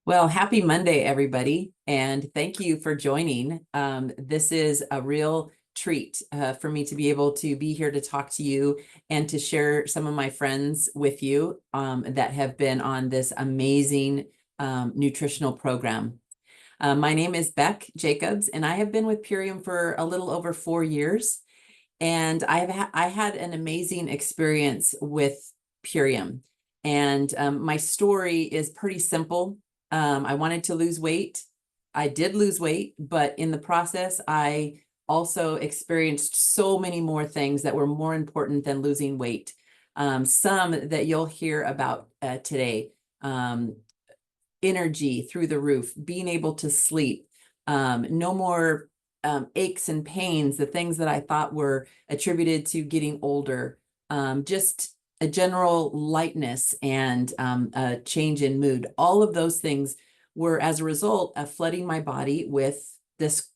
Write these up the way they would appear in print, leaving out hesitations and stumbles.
Well, happy Monday, everybody, and thank you for joining. This is a real treat for me to be able to be here to talk to you and to share some of my friends with you that have been on this amazing nutritional program. My name is Beck Jacobs, and I have been with Purium for a little over 4 years, and I had an amazing experience with Purium. And my story is pretty simple. I wanted to lose weight. I did lose weight, but in the process, I also experienced so many more things that were more important than losing weight. Some that you'll hear about today. Energy through the roof, being able to sleep, no more aches and pains, the things that I thought were attributed to getting older, just a general lightness and a change in mood. All of those things were as a result of flooding my body with this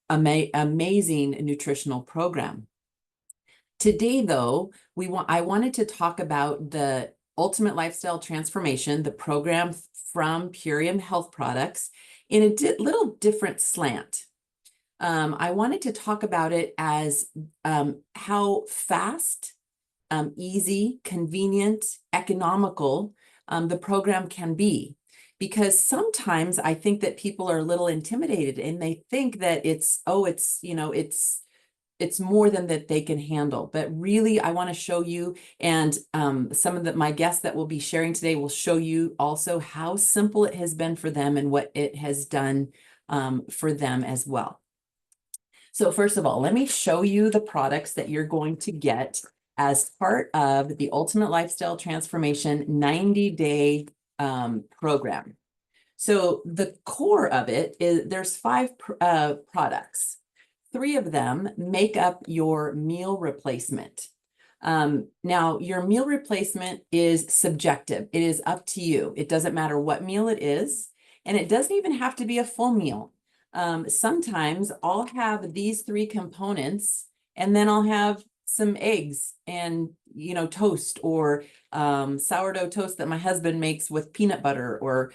amazing nutritional program. Today, though, I wanted to talk about the Ultimate Lifestyle Transformation, the program from Purium Health Products, in a little different slant. I wanted to talk about it as how fast, easy, convenient, economical the program can be. Because sometimes I think that people are a little intimidated and they think that it's more than that they can handle. But really, I want to show you, and some of my guests that will be sharing today will show you also how simple it has been for them and what it has done for them as well. So first of all, let me show you the products that you're going to get as part of the Ultimate Lifestyle Transformation 90-day program. So the core of it is there's 5 products. 3 of them make up your meal replacement. Now, your meal replacement is subjective. It is up to you. It doesn't matter what meal it is, and it doesn't even have to be a full meal. Sometimes I'll have these 3 components, and then I'll have some eggs and, toast or sourdough toast that my husband makes with peanut butter or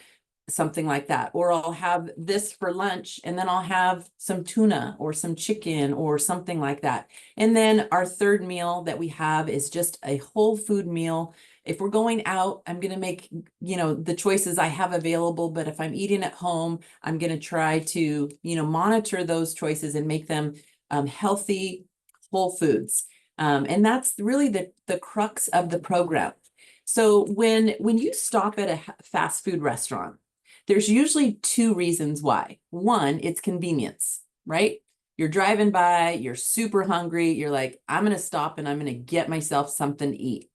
something like that. Or I'll have this for lunch and then I'll have some tuna or some chicken or something like that. And then our third meal that we have is just a whole food meal. If we're going out, I'm going to make, the choices I have available. But if I'm eating at home, I'm going to try to, monitor those choices and make them healthy, whole foods. And that's really the crux of the program. So when you stop at a fast food restaurant, there's usually 2 reasons why. One, it's convenience, right? You're driving by, you're super hungry, you're like, I'm going to stop and I'm going to get myself something to eat.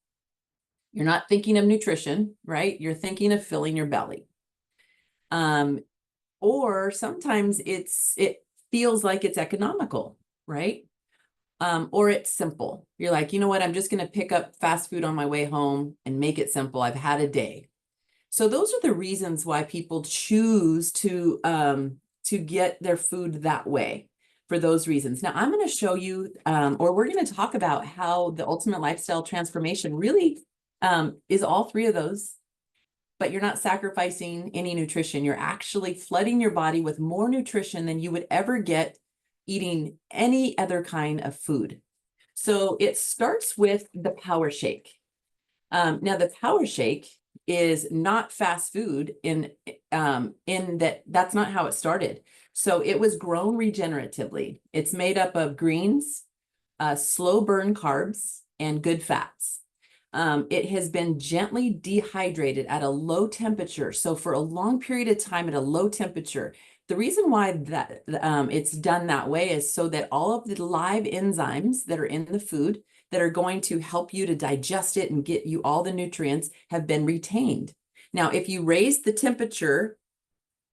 You're not thinking of nutrition, right? You're thinking of filling your belly. Or sometimes it feels like it's economical, right? Or it's simple. You're like, you know what? I'm just going to pick up fast food on my way home and make it simple. I've had a day. So those are the reasons why people choose to get their food that way, for those reasons. Now, I'm going to show you, or we're going to talk about how the Ultimate Lifestyle Transformation really is all 3 of those, but you're not sacrificing any nutrition. You're actually flooding your body with more nutrition than you would ever get eating any other kind of food. So it starts with the Power Shake. Now, the Power Shake is not fast food in that's not how it started. So it was grown regeneratively. It's made up of greens, slow burn carbs, and good fats. It has been gently dehydrated at a low temperature. So for a long period of time at a low temperature. The reason why that it's done that way is so that all of the live enzymes that are in the food that are going to help you to digest it and get you all the nutrients have been retained. Now, if you raise the temperature,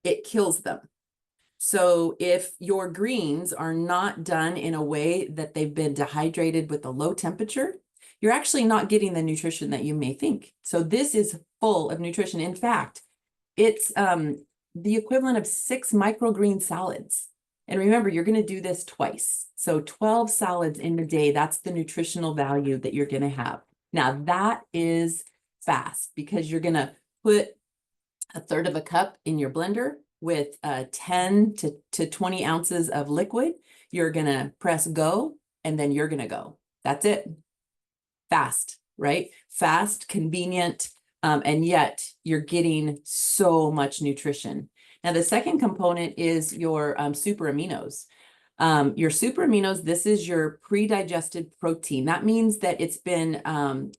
it kills them. So if your greens are not done in a way that they've been dehydrated with a low temperature, you're actually not getting the nutrition that you may think. So this is full of nutrition. In fact, it's the equivalent of 6 microgreen salads. And remember, you're going to do this twice. So 12 salads in a day, that's the nutritional value that you're going to have. Now, that is fast because you're going to put a third of a cup in your blender with 10 to 20 ounces of liquid. You're going to press go, and then you're going to go. That's it. Fast, right? Fast, convenient, and yet you're getting so much nutrition. Now, the second component is your super aminos. Your super aminos, this is your pre-digested protein. That means that it's been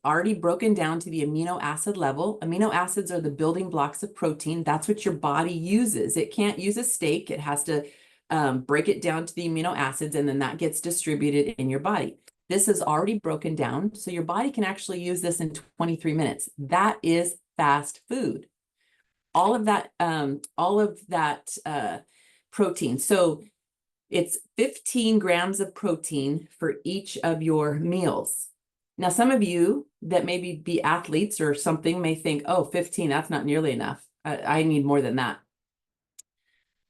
already broken down to the amino acid level. Amino acids are the building blocks of protein. That's what your body uses. It can't use a steak. It has to break it down to the amino acids, and then that gets distributed in your body. This is already broken down, so your body can actually use this in 23 minutes. That is fast food. All of that protein. So it's 15 grams of protein for each of your meals. Now, some of you that maybe be athletes or something may think, oh, 15, that's not nearly enough. I need more than that.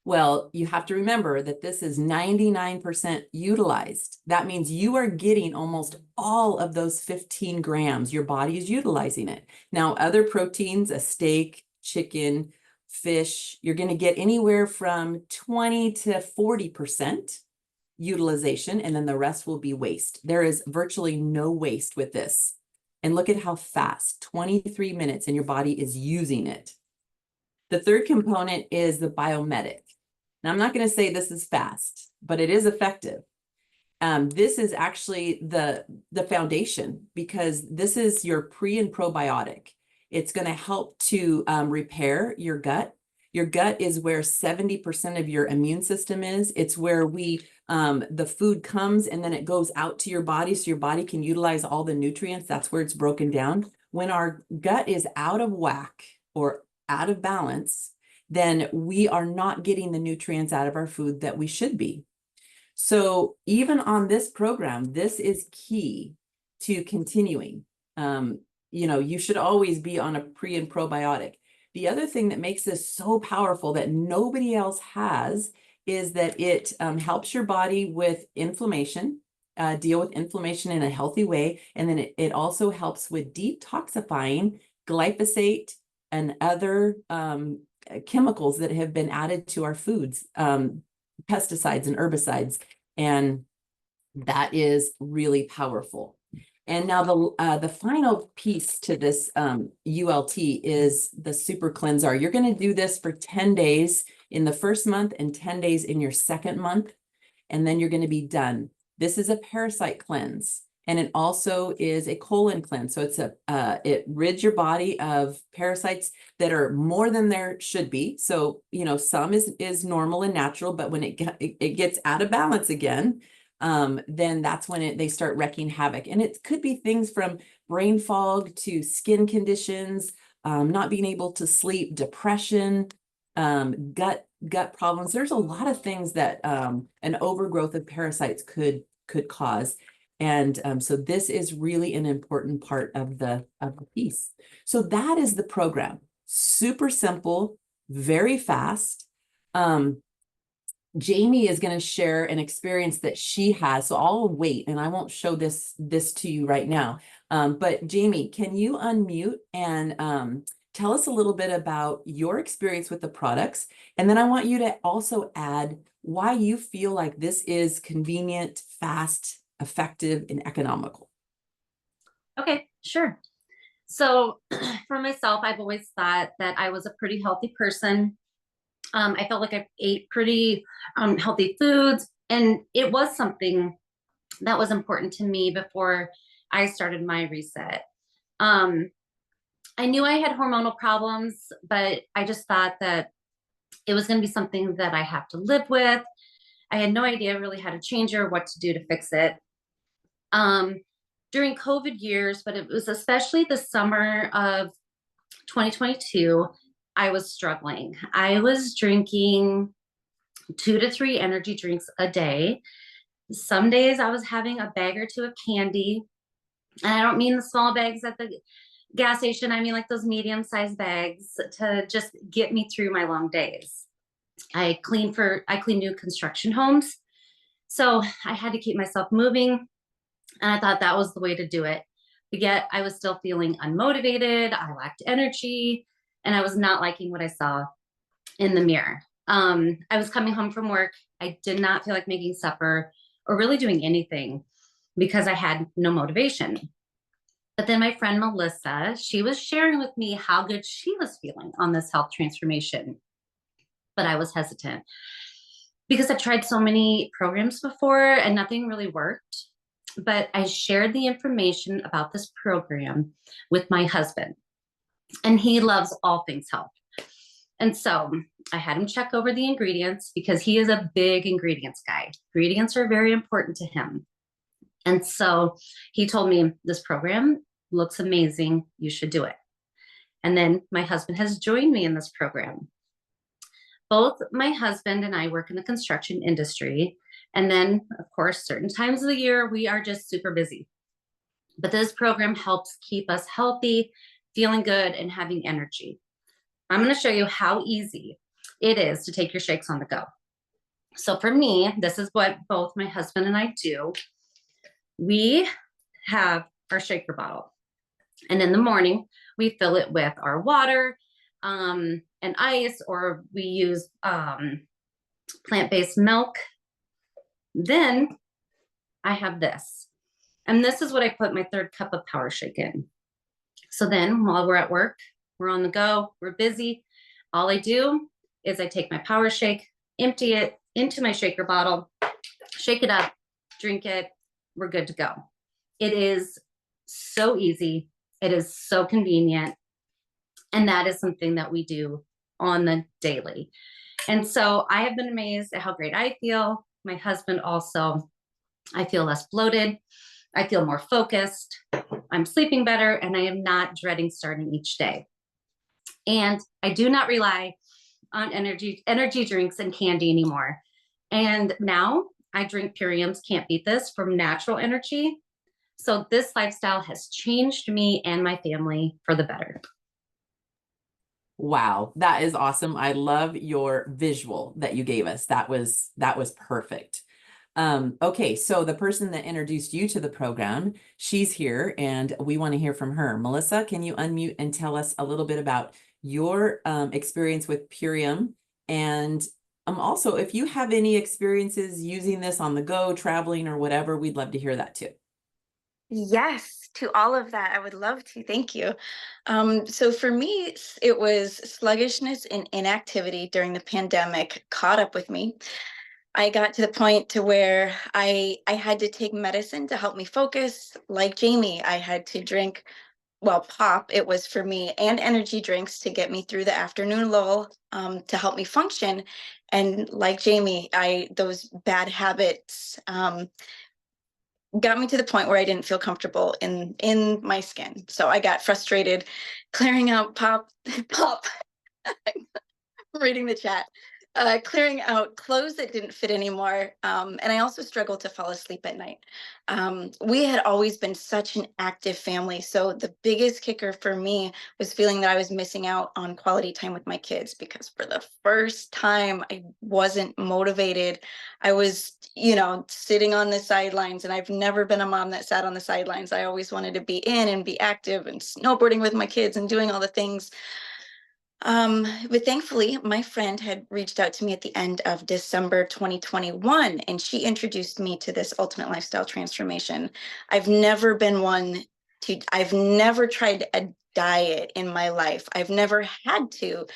Well, you have to remember that this is 99% utilized. That means you are getting almost all of those 15 grams. Your body is utilizing it. Now, other proteins, a steak, chicken, fish, you're going to get anywhere from 20 to 40% utilization, and then the rest will be waste. There is virtually no waste with this. And look at how fast, 23 minutes, and your body is using it. The third component is the Biometic. Now, I'm not going to say this is fast, but it is effective. This is actually the foundation, because this is your pre and probiotic. It's going to help to repair your gut. Your gut is where 70% of your immune system is. It's where the food comes and then it goes out to your body so your body can utilize all the nutrients. That's where it's broken down. When our gut is out of whack or out of balance, then we are not getting the nutrients out of our food that we should be. So even on this program, this is key to continuing. You should always be on a pre and probiotic. The other thing that makes this so powerful that nobody else has is that it helps your body with inflammation, deal with inflammation in a healthy way. And then it also helps with detoxifying glyphosate and other chemicals that have been added to our foods, pesticides and herbicides, and that is really powerful. And now the final piece to this ULT is the Super Cleanser. You're going to do this for 10 days in the first month and 10 days in your second month, and then you're going to be done. This is a parasite cleanse. And it also is a colon cleanse. So it rids your body of parasites that are more than there should be. So, some is normal and natural, but when it gets out of balance again, then that's when they start wreaking havoc. And it could be things from brain fog to skin conditions, not being able to sleep, depression, gut problems. There's a lot of things that an overgrowth of parasites could cause. And so this is really an important part of the piece. So that is the program. Super simple, very fast. Jamie is going to share an experience that she has. So I'll wait and I won't show this to you right now. But Jamie, can you unmute and tell us a little bit about your experience with the products? And then I want you to also add why you feel like this is convenient, fast, effective, and economical. Okay, sure. So for myself, I've always thought that I was a pretty healthy person. I felt like I ate pretty healthy foods, and it was something that was important to me before I started my reset. I knew I had hormonal problems, but I just thought that it was going to be something that I have to live with. I had no idea really how to change it or what to do to fix it. During COVID years, but it was especially the summer of 2022, I was struggling. I was drinking 2 to 3 energy drinks a day. Some days I was having a bag or two of candy. And I don't mean the small bags at the gas station. I mean like those medium-sized bags to just get me through my long days. I clean new construction homes. So I had to keep myself moving. And I thought that was the way to do it. But yet I was still feeling unmotivated. I lacked energy. and I was not liking what I saw in the mirror. I was coming home from work. I did not feel like making supper or really doing anything because I had no motivation. But then my friend Melissa, she was sharing with me how good she was feeling on this health transformation. But I was hesitant because I've tried so many programs before and nothing really worked. But I shared the information about this program with my husband, and he loves all things health. And so I had him check over the ingredients because he is a big ingredients guy. Ingredients are very important to him. And so he told me, this program looks amazing. You should do it. And then my husband has joined me in this program. Both my husband and I work in the construction industry. And then, of course, certain times of the year, we are just super busy. But this program helps keep us healthy, feeling good, and having energy. I'm going to show you how easy it is to take your shakes on the go. So for me, this is what both my husband and I do. We have our shaker bottle, and in the morning, we fill it with our water and ice, or we use plant-based milk. Then I have this, and this is what I put my third cup of Power Shake in. So then while we're at work, we're on the go, we're busy. All I do is I take my Power Shake, empty it into my shaker bottle, shake it up, drink it, we're good to go. It is so easy. It is so convenient. And that is something that we do on the daily. And so I have been amazed at how great I feel. My husband also. I feel less bloated. I feel more focused. I'm sleeping better, and I am not dreading starting each day. And I do not rely on energy drinks and candy anymore. And now I drink Purium's Can't Beat This from Natural Energy. So this lifestyle has changed me and my family for the better. Wow, that is awesome. I love your visual that you gave us. That was perfect. Okay, so the person that introduced you to the program, she's here and we want to hear from her. Melissa, can you unmute and tell us a little bit about your experience with Purium? And also, if you have any experiences using this on the go, traveling or whatever, we'd love to hear that too. Yes, to all of that. I would love to. Thank you. So for me, it was sluggishness and inactivity during the pandemic caught up with me. I got to the point to where I had to take medicine to help me focus. Like Jamie, I had to drink, well, pop, it was for me, and energy drinks to get me through the afternoon lull, to help me function. And like Jamie, those bad habits got me to the point where I didn't feel comfortable in my skin. So I got frustrated clearing out pop, reading the chat, clearing out clothes that didn't fit anymore. And I also struggled to fall asleep at night. We had always been such an active family. So the biggest kicker for me was feeling that I was missing out on quality time with my kids, because for the first time, I wasn't motivated. I was, sitting on the sidelines, and I've never been a mom that sat on the sidelines. I always wanted to be in and be active and snowboarding with my kids and doing all the things. But thankfully, my friend had reached out to me at the end of December 2021, and she introduced me to this Ultimate Lifestyle Transformation. I've never tried a diet in my life. I've never had to.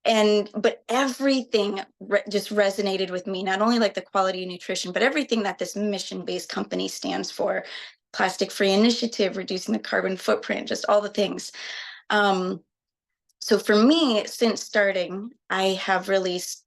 But everything just resonated with me, not only like the quality of nutrition, but everything that this mission-based company stands for: plastic-free initiative, reducing the carbon footprint, just all the things. So for me, since starting, I have released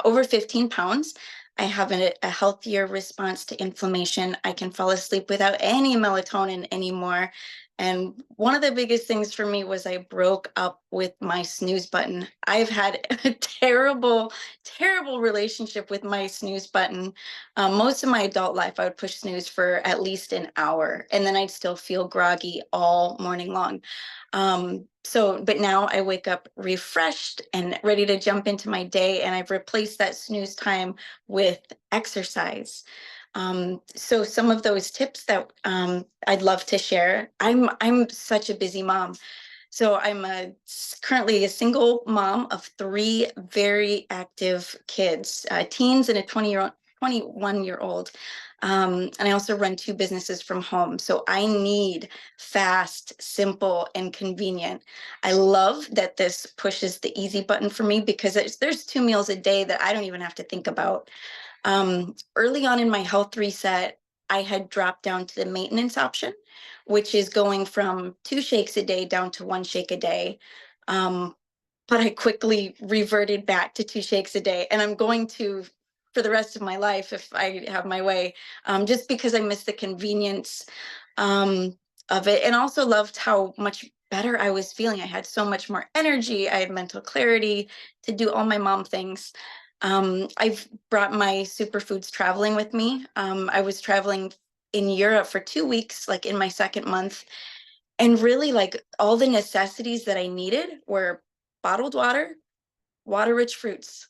over 15 pounds. I have a healthier response to inflammation. I can fall asleep without any melatonin anymore. And one of the biggest things for me was I broke up with my snooze button. I've had a terrible, terrible relationship with my snooze button. Most of my adult life, I would push snooze for at least an hour, and then I'd still feel groggy all morning long. But now I wake up refreshed and ready to jump into my day, and I've replaced that snooze time with exercise. So some of those tips that I'd love to share. I'm such a busy mom. So I'm currently a single mom of 3 very active kids, teens and a 21-year-old. And I also run 2 businesses from home. So I need fast, simple, and convenient. I love that this pushes the easy button for me because there's 2 meals a day that I don't even have to think about. Early on in my health reset, I had dropped down to the maintenance option, which is going from 2 shakes a day down to 1 shake a day. Um, but I quickly reverted back to 2 shakes a day, and I'm going to for the rest of my life if I have my way, just because I miss the convenience um, of it, and also loved how much better I was feeling. I had so much more energy. I had mental clarity to do all my mom things. I've brought my superfoods traveling with me. I was traveling in Europe for 2 weeks, like in my second month, and really like all the necessities that I needed were bottled water, water-rich fruits,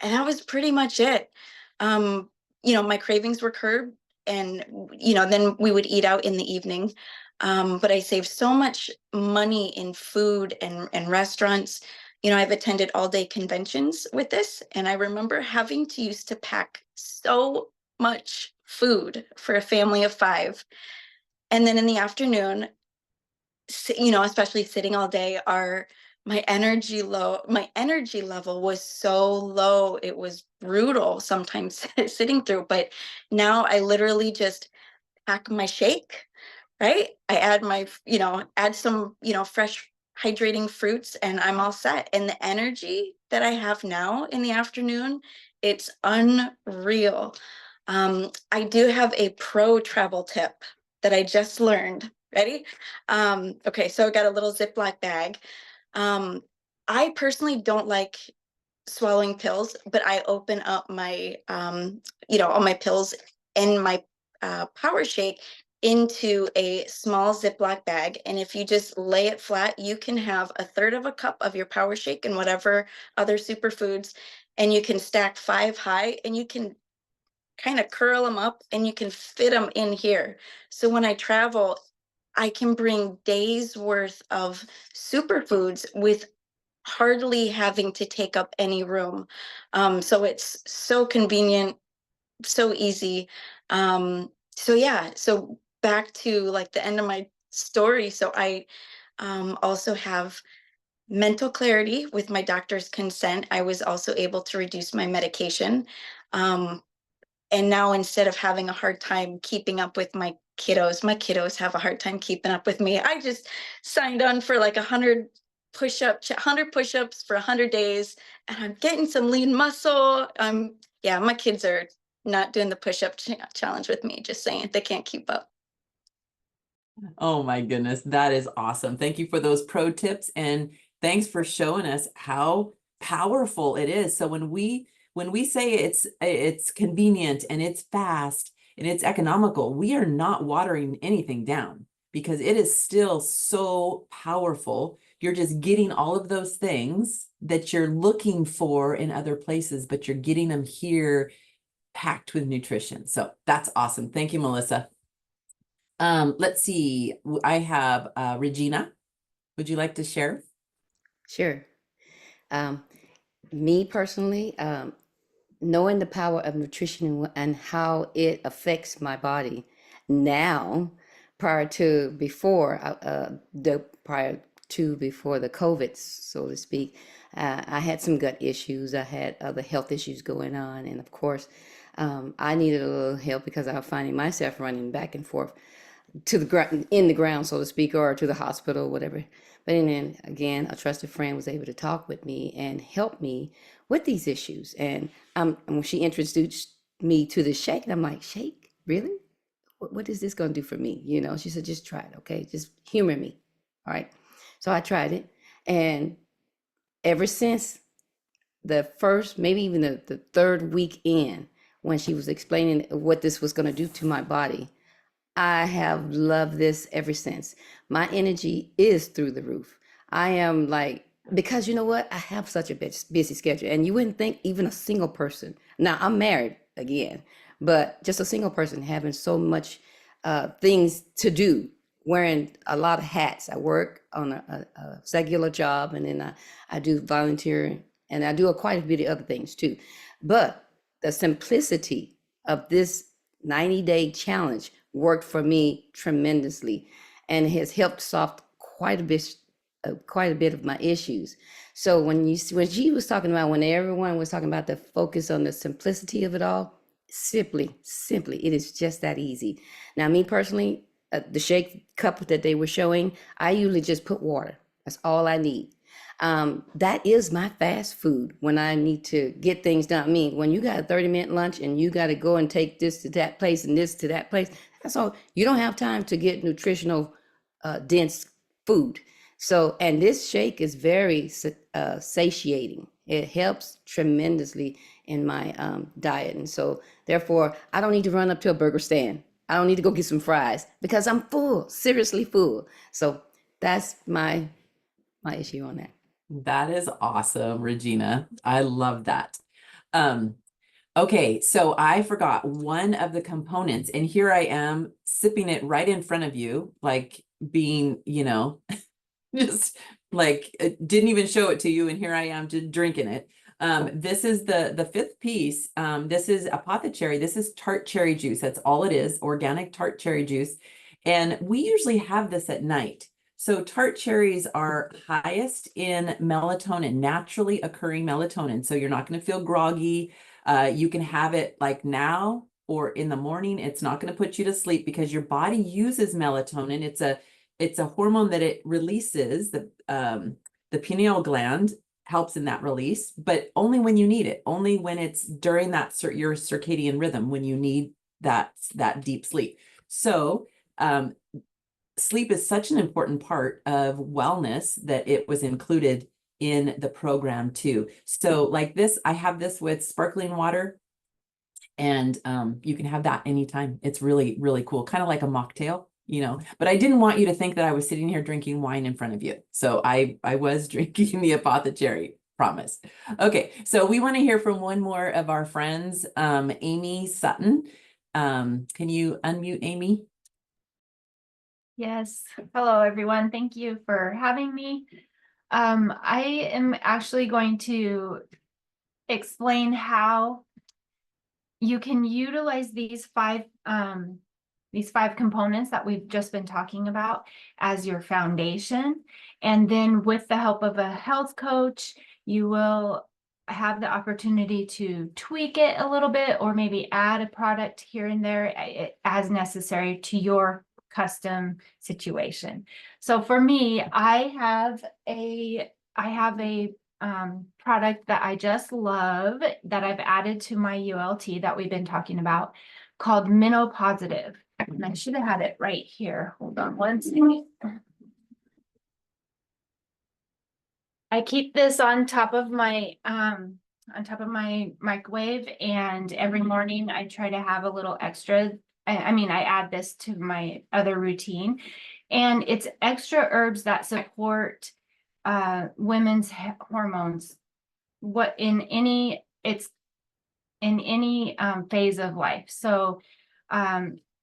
and that was pretty much it. Um, my cravings were curbed, and then we would eat out in the evening. But I saved so much money in food and restaurants. I've attended all day conventions with this, and I remember having to used to pack so much food for a family of 5. And then in the afternoon, especially sitting all day, my energy level was so low. It was brutal sometimes sitting through, but now I literally just pack my shake, right? I add some, fresh hydrating fruits and I'm all set. And the energy that I have now in the afternoon, it's unreal. I do have a pro travel tip that I just learned. Ready? Okay, so I got a little Ziploc bag. Um, I personally don't like swallowing pills, but I open up all my pills in my power shake into a small Ziploc bag. And if you just lay it flat, you can have a third of a cup of your power shake and whatever other superfoods, and you can stack 5 high, and you can kind of curl them up and you can fit them in here. So when I travel, I can bring days worth of superfoods with hardly having to take up any room. So it's so convenient, so easy. So yeah, so back to like the end of my story. So I also have mental clarity with my doctor's consent. I was also able to reduce my medication. Um, and now instead of having a hard time keeping up with my kiddos have a hard time keeping up with me. I just signed on for like 100 push-ups for 100 days, and I'm getting some lean muscle. Yeah, my kids are not doing the push-up challenge with me, just saying they can't keep up. Oh my goodness, that is awesome. Thank you for those pro tips and thanks for showing us how powerful it is. So when we say it's convenient and it's fast and it's economical, we are not watering anything down because it is still so powerful. You're just getting all of those things that you're looking for in other places, but you're getting them here packed with nutrition. So that's awesome. Thank you, Melissa. Let's see. I have Regina. Would you like to share? Sure. Um, Me personally, knowing the power of nutrition and how it affects my body now, prior to before before the COVID, so to speak, I had some gut issues. I had other health issues going on, and of course, I needed a little help because I was finding myself running back and forth to the ground, in the ground, so to speak, or to the hospital, whatever. But then again, a trusted friend was able to talk with me and help me with these issues. And when she introduced me to the shake, and I'm like, shake, really? What is this going to do for me? She said, just try it, okay? Just humor me, all right? So I tried it, and ever since the first, maybe even the third week in, when she was explaining what this was going to do to my body, I have loved this ever since. My energy is through the roof. I am like, because you know what? I have such a busy schedule, and you wouldn't think even a single person. Now, I'm married again, but just a single person having so much things to do wearing a lot of hats. I work on a secular job, and then I do volunteering, and I do quite a bit of other things too. But the simplicity of this 90-day challenge worked for me tremendously, and has helped solve quite a bit of my issues. So when she was talking about, when everyone was talking about the focus on the simplicity of it all, simply, it is just that easy. Now, me personally, the shake cup that they were showing, I usually just put water. That's all I need. That is my fast food when I need to get things done. I mean, when you got a 30-minute lunch and you got to go and take this to that place and this to that place, that's all. You don't have time to get nutritional, dense food. So, and this shake is very satiating. It helps tremendously in my diet. And so, therefore, I don't need to run up to a burger stand. I don't need to go get some fries because I'm full, seriously full. So that's my issue on that. That is awesome, Regina. I love that. Okay, so I forgot one of the components, and here I am sipping it right in front of you, like being, just like didn't even show it to you, and here I am just drinking it. This is the fifth piece. This is apothecary. This is tart cherry juice. That's all it is, organic tart cherry juice. And we usually have this at night. So tart cherries are highest in melatonin, naturally occurring melatonin. So you're not going to feel groggy. You can have it like now or in the morning. It's not going to put you to sleep because your body uses melatonin. It's a hormone that it releases. The pineal gland helps in that release, but only when you need it, only when it's during that your circadian rhythm, when you need that deep sleep. So sleep is such an important part of wellness that it was included in the program too. So like this, I have this with sparkling water, and you can have that anytime. It's really, really cool. Kind of like a mocktail, but I didn't want you to think that I was sitting here drinking wine in front of you. So I was drinking the apothecary, promise. Okay, so we want to hear from one more of our friends, Amy Sutton. Can you unmute Amy? Yes. Hello, everyone. Thank you for having me. I am actually going to explain how you can utilize these five components that we've just been talking about as your foundation. And then with the help of a health coach, you will have the opportunity to tweak it a little bit, or maybe add a product here and there as necessary to your custom situation. So for me, I have a product that I just love that I've added to my ULT that we've been talking about, called Menopositive. And I should have had it right here. Hold on one second. I keep this on top of my microwave, and every morning I try to have a little extra. I add this to my other routine, and it's extra herbs that support women's hormones. It's in any phase of life. So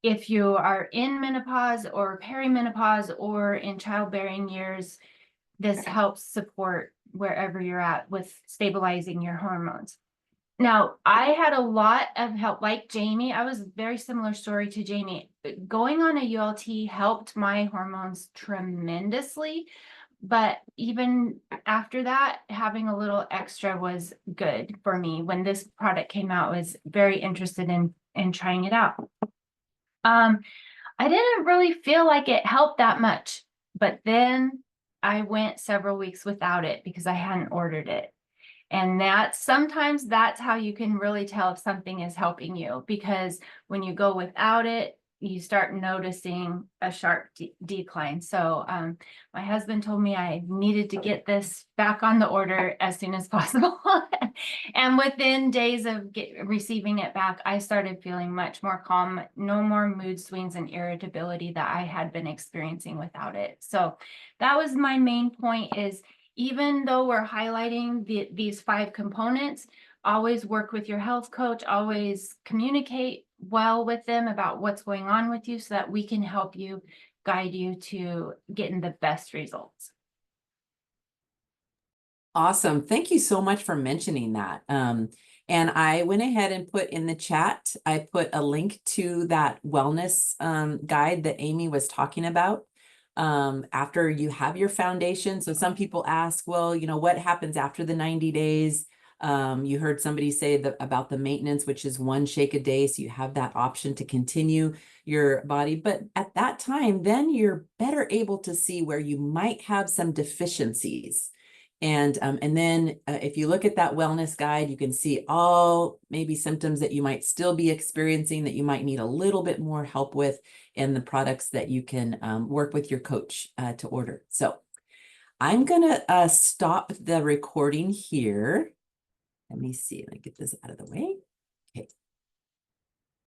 if you are in menopause or perimenopause or in childbearing years, this helps support wherever you're at with stabilizing your hormones. Now, I had a lot of help, like Jamie. I was a very similar story to Jamie. Going on a ULT helped my hormones tremendously. But even after that, having a little extra was good for me. When this product came out, I was very interested in trying it out. I didn't really feel like it helped that much, but then I went several weeks without it because I hadn't ordered it. And sometimes that's how you can really tell if something is helping you, because when you go without it, you start noticing a sharp decline. So my husband told me I needed to get this back on the order as soon as possible. And within days of receiving it back, I started feeling much more calm, no more mood swings and irritability that I had been experiencing without it. So that was my main point, is even though we're highlighting these five components, always work with your health coach, always communicate well with them about what's going on with you so that we can help you guide you to getting the best results. Awesome. Thank you so much for mentioning that. And I went ahead and put in the chat, I put a link to that wellness guide that Amy was talking about. After you have your foundation. So some people ask, well, you know, what happens after the 90 days? You heard somebody say that about the maintenance, which is 1 shake a day. So you have that option to continue your body. But at that time, then you're better able to see where you might have some deficiencies. And then if you look at that wellness guide, you can see all maybe symptoms that you might still be experiencing that you might need a little bit more help with, and the products that you can work with your coach to order. So I'm gonna stop the recording here. Let me see, let me get this out of the way.